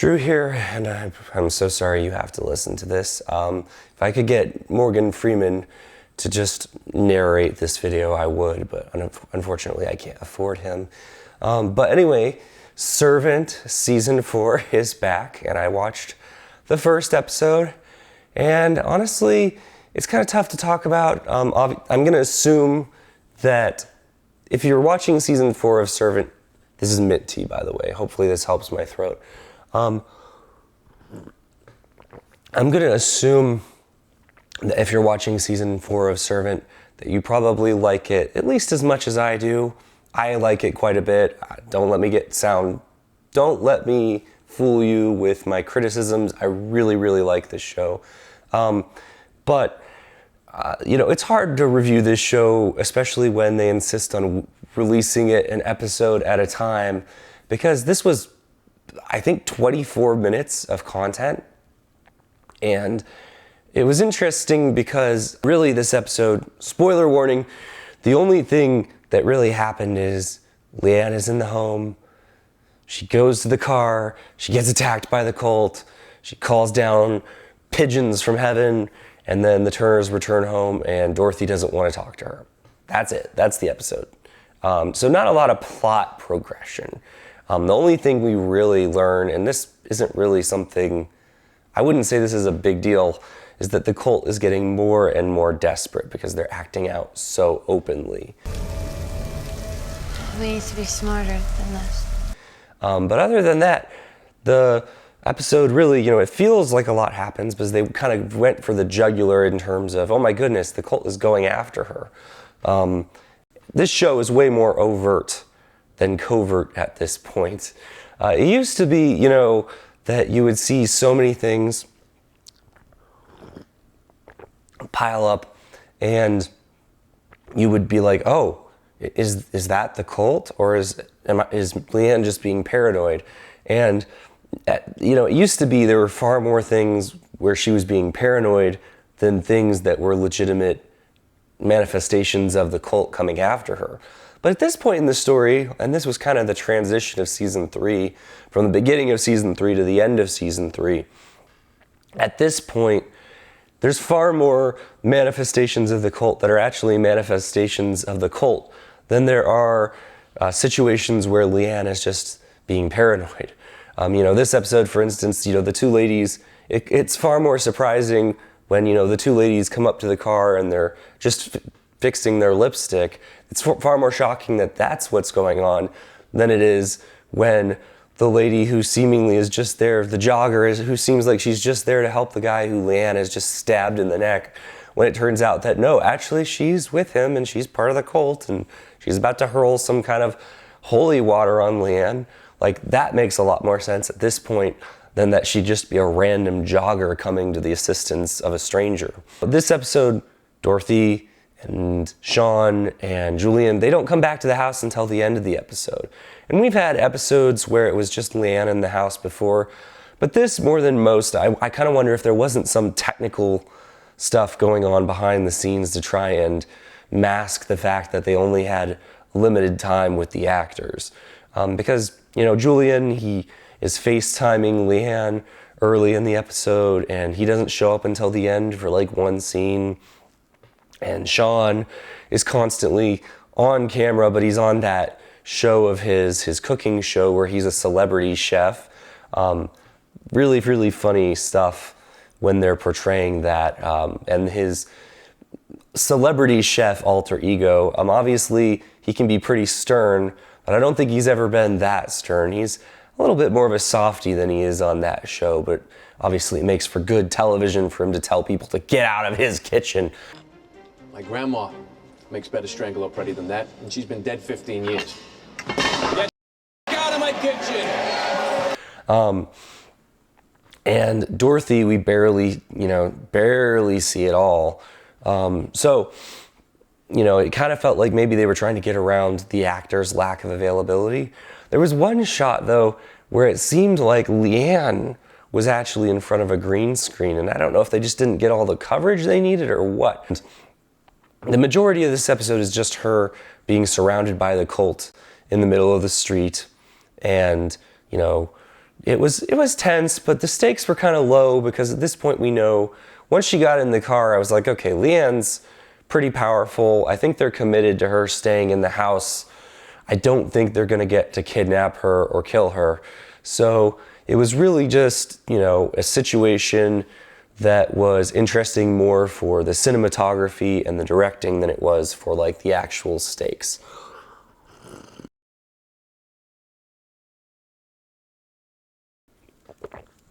Drew here, and I'm so sorry you have to listen to this. If I could get Morgan Freeman to just narrate this video, I would, but unfortunately I can't afford him. But anyway, Servant Season 4 is back, and I watched the first episode, and honestly, it's kind of tough to talk about. I'm going to assume that if you're watching Season 4 of Servant, this is mint tea, by the way. Hopefully this helps my throat. I'm going to assume that if you're watching Season 4 of Servant, that you probably like it at least as much as I do. I like it quite a bit. Don't let me fool you with my criticisms. I really, really like this show. But it's hard to review this show, especially when they insist on releasing it an episode at a time, because this was, I think, 24 minutes of content. And it was interesting because really this episode, spoiler warning, the only thing that really happened is Leanne is in the home. She goes to the car. She gets attacked by the cult. She calls down pigeons from heaven. And then the Turners return home and Dorothy doesn't want to talk to her. That's it. That's the episode. So not a lot of plot progression. The only thing we really learn, and this isn't really something, I wouldn't say this is a big deal, is that the cult is getting more and more desperate because they're acting out so openly. We need to be smarter than this. But other than that, the episode really, it feels like a lot happens because they kind of went for the jugular in terms of, oh my goodness, the cult is going after her. This show is way more overt than covert at this point. It used to be, that you would see so many things pile up and you would be like, oh, is that the cult, or is Leanne just being paranoid? And it used to be there were far more things where she was being paranoid than things that were legitimate manifestations of the cult coming after her. But at this point in the story, and this was kind of the transition of Season 3, from the beginning of Season 3 to the end of Season 3, at this point, there's far more manifestations of the cult that are actually manifestations of the cult than there are situations where Leanne is just being paranoid. This episode, for instance, the two ladies, it's far more surprising when, the two ladies come up to the car and they're just fixing their lipstick. It's far more shocking that that's what's going on than it is when the lady who seemingly is just there, the jogger who seems like she's just there to help the guy who Leanne has just stabbed in the neck, when it turns out that no, actually she's with him and she's part of the cult and she's about to hurl some kind of holy water on Leanne. Like, that makes a lot more sense at this point than that she'd just be a random jogger coming to the assistance of a stranger. This episode, Dorothy and Sean and Julian, they don't come back to the house until the end of the episode. And we've had episodes where it was just Leanne in the house before, but this, more than most, I kind of wonder if there wasn't some technical stuff going on behind the scenes to try and mask the fact that they only had limited time with the actors. Because, Julian, he is FaceTiming Leanne early in the episode, and he doesn't show up until the end for like one scene. And Sean is constantly on camera, but he's on that show of his cooking show where he's a celebrity chef. Really, really funny stuff when they're portraying that. And his celebrity chef alter ego, obviously he can be pretty stern, but I don't think he's ever been that stern. He's a little bit more of a softie than he is on that show, but obviously it makes for good television for him to tell people to get out of his kitchen. My grandma makes better stranglerope ready than that, and she's been dead 15 years. Get out of my kitchen! And Dorothy, we barely see at all. So, it kind of felt like maybe they were trying to get around the actor's lack of availability. There was one shot, though, where it seemed like Leanne was actually in front of a green screen, and I don't know if they just didn't get all the coverage they needed or what. The majority of this episode is just her being surrounded by the cult in the middle of the street and, it was tense, but the stakes were kind of low because at this point we know, once she got in the car, I was like, okay, Leanne's pretty powerful. I think they're committed to her staying in the house. I don't think they're gonna get to kidnap her or kill her. So it was really just, you know, a situation that was interesting more for the cinematography and the directing than it was for like the actual stakes.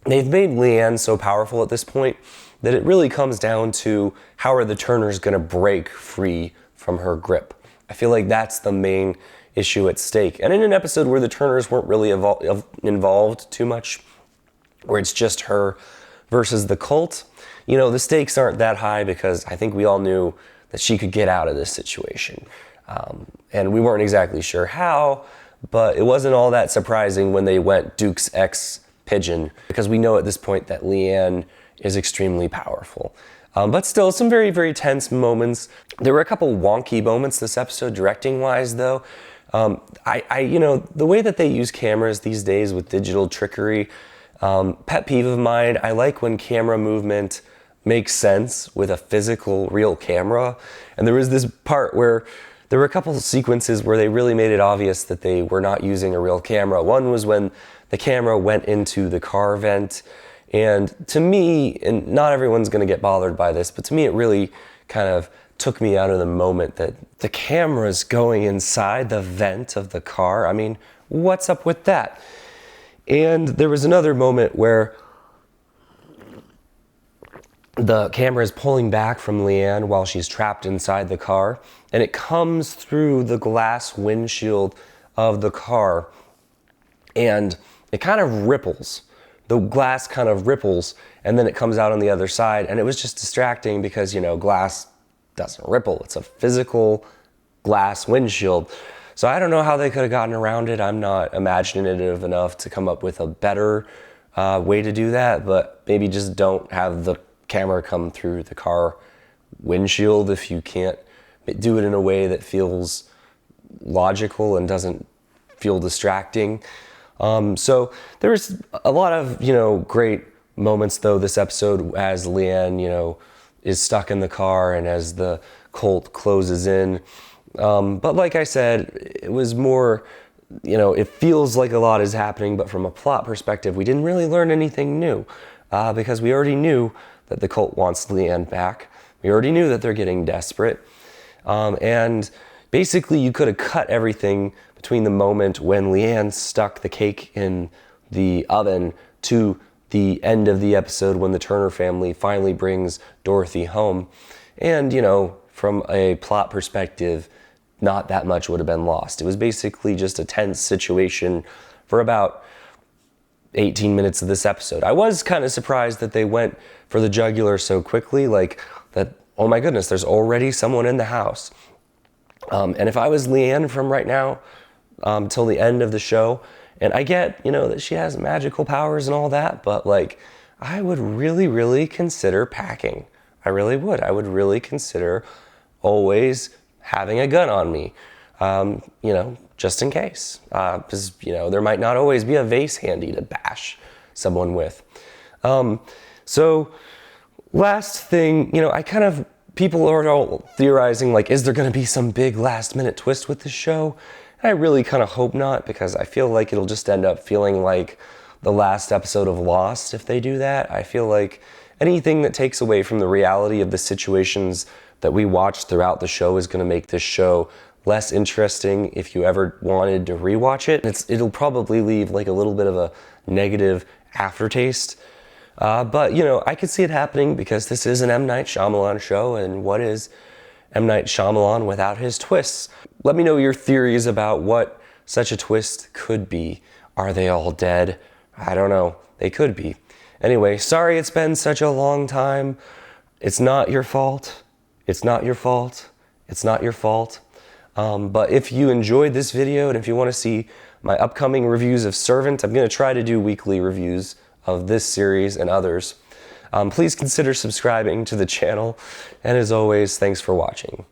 They've made Leanne so powerful at this point that it really comes down to how are the Turners going to break free from her grip. I feel like that's the main issue at stake. And in an episode where the Turners weren't really involved too much, where it's just her versus the cult, you know, the stakes aren't that high because I think we all knew that she could get out of this situation. And we weren't exactly sure how, but it wasn't all that surprising when they went Duke's ex Pigeon, because we know at this point that Leanne is extremely powerful. But still, some very, very tense moments. There were a couple wonky moments this episode, directing-wise, though. You know, the way that they use cameras these days with digital trickery, pet peeve of mine, I like when camera movement makes sense with a physical, real camera. And there was this part where there were a couple of sequences where they really made it obvious that they were not using a real camera. One was when the camera went into the car vent. And to me, and not everyone's gonna get bothered by this, but to me it really kind of took me out of the moment that the camera's going inside the vent of the car. I mean, what's up with that? And there was another moment where the camera is pulling back from Leanne while she's trapped inside the car, and it comes through the glass windshield of the car, and it kind of ripples. The glass kind of ripples, and then it comes out on the other side, and it was just distracting because, you know, glass doesn't ripple. It's a physical glass windshield. So I don't know how they could have gotten around it. I'm not imaginative enough to come up with a better way to do that, but maybe just don't have the camera come through the car windshield if you can't do it in a way that feels logical and doesn't feel distracting. So there was a lot of, you know, great moments though this episode as Leanne, you know, is stuck in the car and as the cult closes in. But like I said, it was more, you know, it feels like a lot is happening, but from a plot perspective, we didn't really learn anything new because we already knew that the cult wants Leanne back. We already knew that they're getting desperate. And basically you could have cut everything between the moment when Leanne stuck the cake in the oven to the end of the episode when the Turner family finally brings Dorothy home. And, you know, from a plot perspective, not that much would have been lost. It was basically just a tense situation for about 18 minutes of this episode. I was kind of surprised that they went for the jugular so quickly, like that, oh my goodness, there's already someone in the house. And if I was Leanne from right now till the end of the show, and I get, you know, that she has magical powers and all that, but like, I would really, really consider packing. I really would. I would really consider always having a gun on me, you know, just in case. Because, you know, there might not always be a vase handy to bash someone with. So last thing, you know, people are all theorizing, like, is there going to be some big last minute twist with this show? And I really kind of hope not, because I feel like it'll just end up feeling like the last episode of Lost if they do that. I feel like anything that takes away from the reality of the situations that we watch throughout the show is going to make this show less interesting if you ever wanted to rewatch it. It'll probably leave like a little bit of a negative aftertaste. But, you know, I could see it happening because this is an M. Night Shyamalan show, and what is M. Night Shyamalan without his twists? Let me know your theories about what such a twist could be. Are they all dead? I don't know. They could be. Anyway, sorry it's been such a long time. It's not your fault. It's not your fault. It's not your fault. But if you enjoyed this video and if you want to see my upcoming reviews of Servant, I'm going to try to do weekly reviews of this series and others. Please consider subscribing to the channel. And as always, thanks for watching.